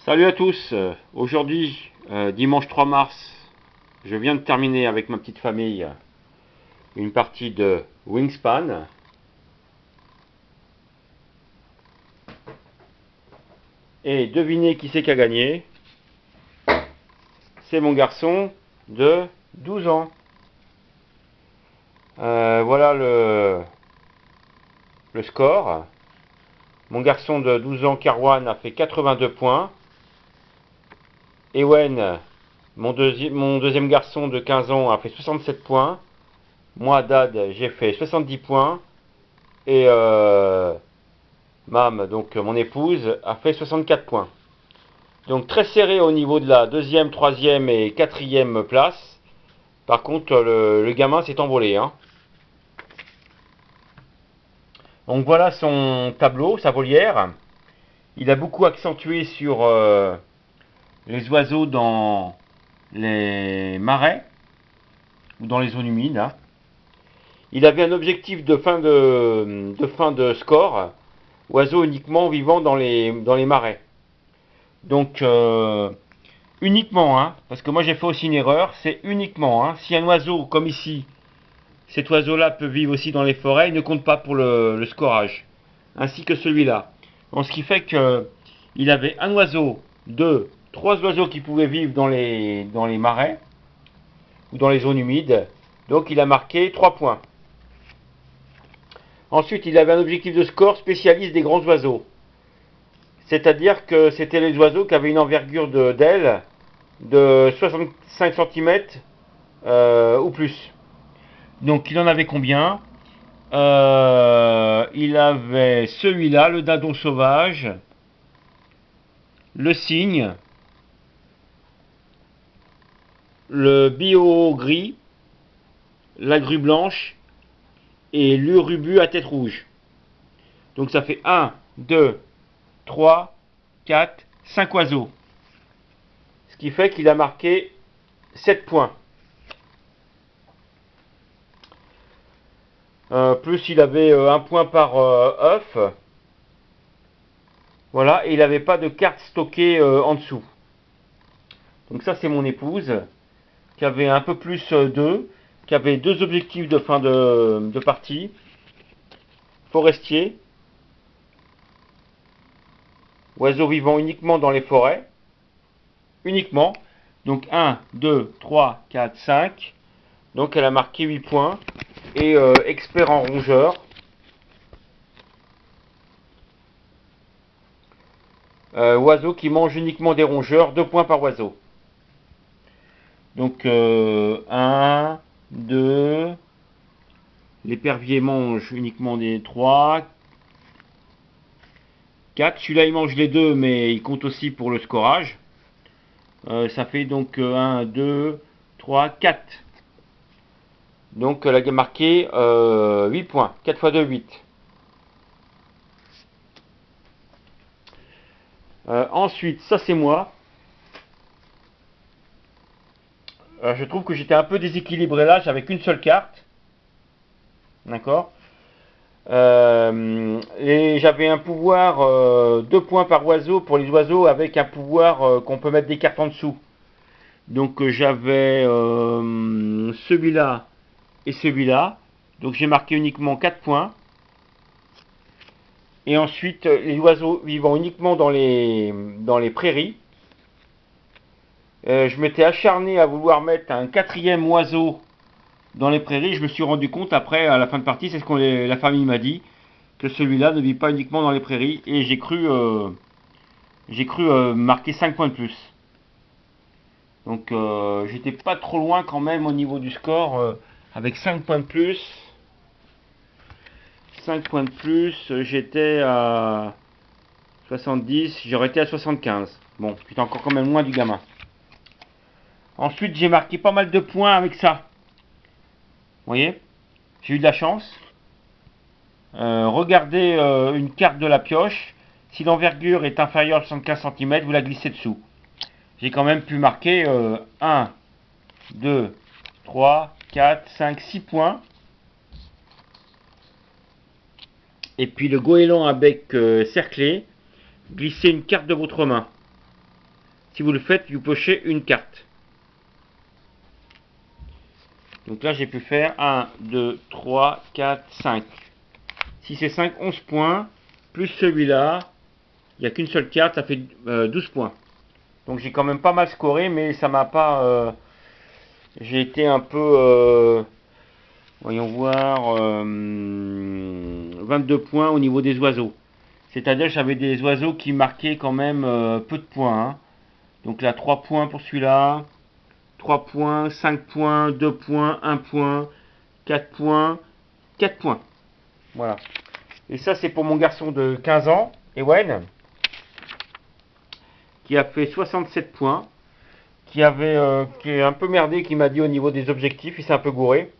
Salut à tous, aujourd'hui, dimanche 3 mars, je viens de terminer avec ma petite famille une partie de Wingspan. Et devinez qui c'est qui a gagné. C'est mon garçon de 12 ans. Voilà le score. Mon garçon de 12 ans, Karwan, a fait 82 points. Ewen, mon deuxième garçon de 15 ans, a fait 67 points. Moi, Dad, j'ai fait 70 points. Et Mam, donc mon épouse, a fait 64 points. Donc très serré au niveau de la deuxième, troisième et quatrième place. Par contre, le gamin s'est envolé. Hein. Donc voilà son tableau, sa volière. Il a beaucoup accentué sur les oiseaux dans les marais ou dans les zones humides. Hein. Il avait un objectif de fin de score, oiseaux uniquement vivant dans les marais. Donc uniquement, hein, parce que moi j'ai fait aussi une erreur, c'est uniquement, hein, si un oiseau comme ici, cet oiseau-là peut vivre aussi dans les forêts, il ne compte pas pour le scorage, ainsi que celui-là. En ce qui fait que il avait un oiseau, deux, trois oiseaux qui pouvaient vivre dans les marais ou dans les zones humides, donc il a marqué 3 points. Ensuite, il avait un objectif de score spécialiste des grands oiseaux. C'est-à-dire que c'était les oiseaux qui avaient une envergure d'aile de 65 cm ou plus. Donc il en avait combien? Il avait celui-là, le dindon sauvage, le cygne, le bio gris, la grue blanche et l'urubu à tête rouge. Donc ça fait 1, 2, 3, 4, 5 oiseaux. Ce qui fait qu'il a marqué 7 points. Plus il avait un point par œuf. Voilà, et il n'avait pas de carte stockée en dessous. Donc ça c'est mon épouse, qui avait un peu plus d'eux, qui avait deux objectifs de fin de partie. Forestier, oiseau vivant uniquement dans les forêts, uniquement. Donc 1, 2, 3, 4, 5. Donc elle a marqué 8 points. Et expert en rongeur. Oiseau qui mange uniquement des rongeurs, 2 points par oiseau. Donc 1, 2, l'épervier mange uniquement des 3, 4. Celui-là il mange les 2 mais il compte aussi pour le scorage. Ça fait donc 1, 2, 3, 4. Donc elle a marqué 8 points. 4 x 2, 8. Ensuite, ça c'est moi. Je trouve que j'étais un peu déséquilibré là, j'avais qu'une seule carte. D'accord. Et j'avais un pouvoir 2 points par oiseau pour les oiseaux avec un pouvoir qu'on peut mettre des cartes en dessous. Donc j'avais celui-là et celui-là. Donc j'ai marqué uniquement 4 points. Et ensuite les oiseaux vivant uniquement dans les prairies. Je m'étais acharné à vouloir mettre un quatrième oiseau dans les prairies. Je me suis rendu compte après, à la fin de partie, c'est ce que la famille m'a dit, que celui-là ne vit pas uniquement dans les prairies. Et j'ai cru marquer 5 points de plus. Donc j'étais pas trop loin quand même au niveau du score. Avec 5 points de plus. 5 points de plus, j'étais à 70, j'aurais été à 75. Bon, j'étais encore quand même loin du gamin. Ensuite, j'ai marqué pas mal de points avec ça. Vous voyez, j'ai eu de la chance. Regardez une carte de la pioche. Si l'envergure est inférieure à 75 cm, vous la glissez dessous. J'ai quand même pu marquer 1, 2, 3, 4, 5, 6 points. Et puis le goéland à bec cerclé, glissez une carte de votre main. Si vous le faites, vous pochez une carte. Donc là, j'ai pu faire 1, 2, 3, 4, 5. Si c'est 5, 11 points. Plus celui-là, il n'y a qu'une seule carte, ça fait 12 points. Donc j'ai quand même pas mal scoré, mais ça m'a pas... j'ai été un peu... voyons voir... 22 points au niveau des oiseaux. C'est-à-dire que j'avais des oiseaux qui marquaient quand même peu de points. Hein. Donc là, 3 points pour celui-là. 3 points, 5 points, 2 points, 1 point, 4 points, 4 points. Voilà. Et ça, c'est pour mon garçon de 15 ans, Ewen, qui a fait 67 points, qui est un peu merdé, qui m'a dit au niveau des objectifs, il s'est un peu gouré.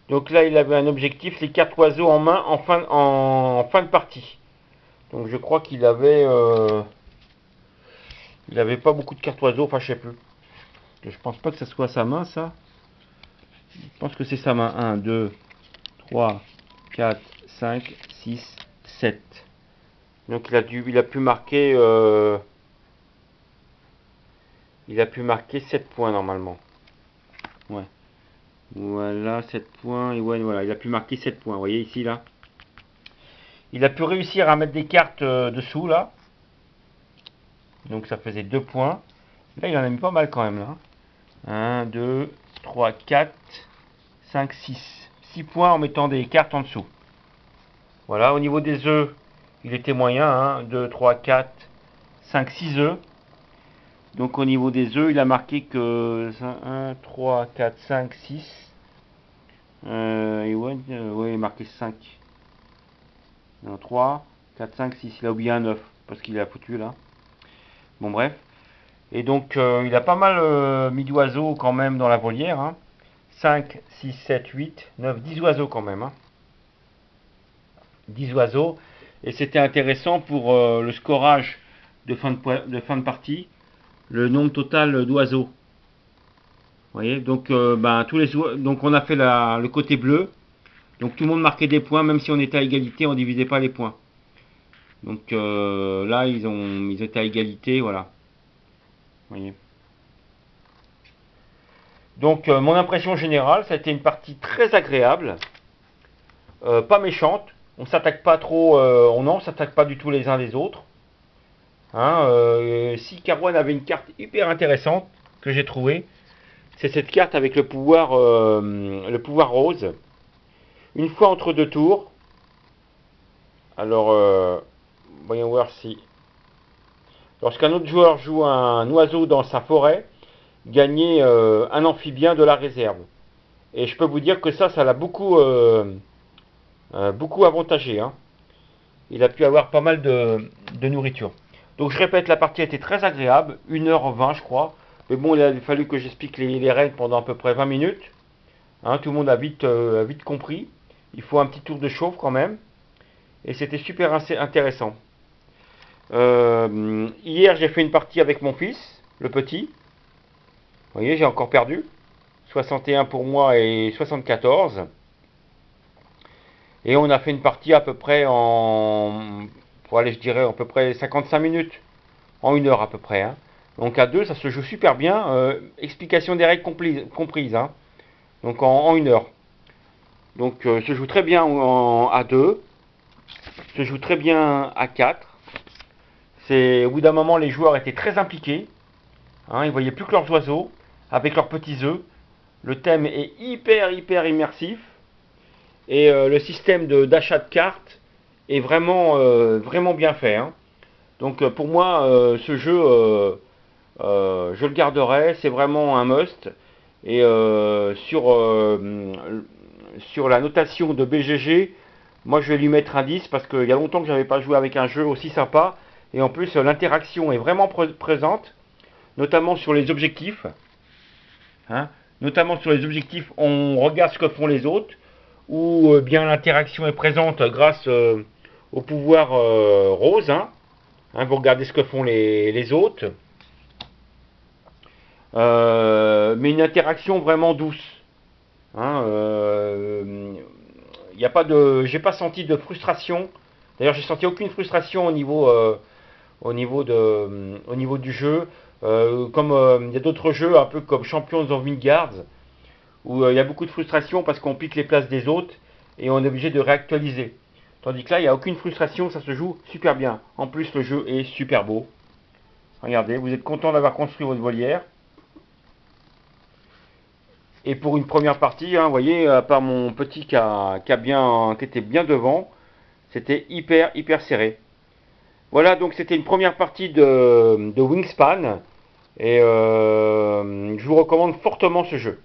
Donc là, il avait un objectif, les 4 oiseaux en main en fin de partie. Donc je crois qu'il avait... il avait pas beaucoup de cartes oiseaux, enfin je sais plus. Je pense pas que ça soit sa main, ça. Je pense que c'est sa main. 1, 2, 3, 4, 5, 6, 7. Donc il a pu marquer... il a pu marquer 7 points normalement. Ouais. Voilà, 7 points. Et ouais, voilà, il a pu marquer 7 points. Vous voyez ici, là. Il a pu réussir à mettre des cartes dessous, là. Donc ça faisait 2 points. Là, il en a mis pas mal quand même, là. 1, 2, 3, 4, 5, 6. 6 points en mettant des cartes en dessous. Voilà, au niveau des œufs, il était moyen. 1, 2, 3, 4, 5, 6 œufs. Donc au niveau des œufs, il a marqué que 1, 3, 4, 5, 6. Et ouais, il a marqué 5. Non, 3, 4, 5, 6. Il a oublié un 9 parce qu'il a foutu là. Bon, bref. Et donc, il a pas mal mis d'oiseaux quand même dans la volière. Hein. 5, 6, 7, 8, 9, 10 oiseaux quand même. Hein. 10 oiseaux. Et c'était intéressant pour le scorage de fin de partie. Le nombre total d'oiseaux. Vous voyez, donc, donc on a fait le côté bleu. Donc tout le monde marquait des points, même si on était à égalité, on divisait pas les points. Donc là, ils étaient à égalité, voilà. Vous voyez. Donc mon impression générale, ça a été une partie très agréable, pas méchante. On s'attaque pas trop, on s'attaque pas du tout les uns les autres. Hein, si Carwan avait une carte hyper intéressante que j'ai trouvée, c'est cette carte avec le pouvoir rose. Une fois entre deux tours. Alors, voyons voir si... Lorsqu'un autre joueur joue un oiseau dans sa forêt, gagner un amphibien de la réserve. Et je peux vous dire que ça l'a beaucoup avantagé. Hein. Il a pu avoir pas mal de nourriture. Donc je répète, la partie a été très agréable, 1h20 je crois. Mais bon, il a fallu que j'explique les règles pendant à peu près 20 minutes. Hein, tout le monde a vite compris. Il faut un petit tour de chauffe quand même. Et c'était super intéressant. Hier, j'ai fait une partie avec mon fils, le petit. Vous voyez, j'ai encore perdu. 61 pour moi et 74. Et on a fait une partie à peu près je dirais à peu près 55 minutes. En 1 heure à peu près. Hein. Donc à deux, ça se joue super bien. Explication des règles comprises. Hein. Donc en 1 heure. Donc se joue très bien à 2. Se joue très bien à 4. Au bout d'un moment, les joueurs étaient très impliqués. Hein, ils voyaient plus que leurs oiseaux avec leurs petits œufs. Le thème est hyper immersif. Et le système d'achat de cartes est vraiment bien fait. Hein. Donc pour moi, ce jeu, je le garderai. C'est vraiment un must. Et sur la notation de BGG, moi je vais lui mettre un 10 parce qu'il y a longtemps que je n'avais pas joué avec un jeu aussi sympa. Et en plus, l'interaction est vraiment présente, notamment sur les objectifs. Hein, notamment sur les objectifs, on regarde ce que font les autres, ou bien l'interaction est présente grâce au pouvoir rose. Hein, vous regardez ce que font les autres. Mais une interaction vraiment douce. Hein, j'ai pas senti de frustration D'ailleurs, j'ai senti aucune frustration au niveau du jeu. Comme il y a d'autres jeux, un peu comme Champions of Midgard, où il y a beaucoup de frustration parce qu'on pique les places des autres et on est obligé de réactualiser. Tandis que là, il n'y a aucune frustration, ça se joue super bien. En plus, le jeu est super beau. Regardez, vous êtes content d'avoir construit votre volière. Et pour une première partie, hein, vous voyez, à part mon petit qui était bien devant, c'était hyper serré. Voilà, donc c'était une première partie de Wingspan. Et je vous recommande fortement ce jeu.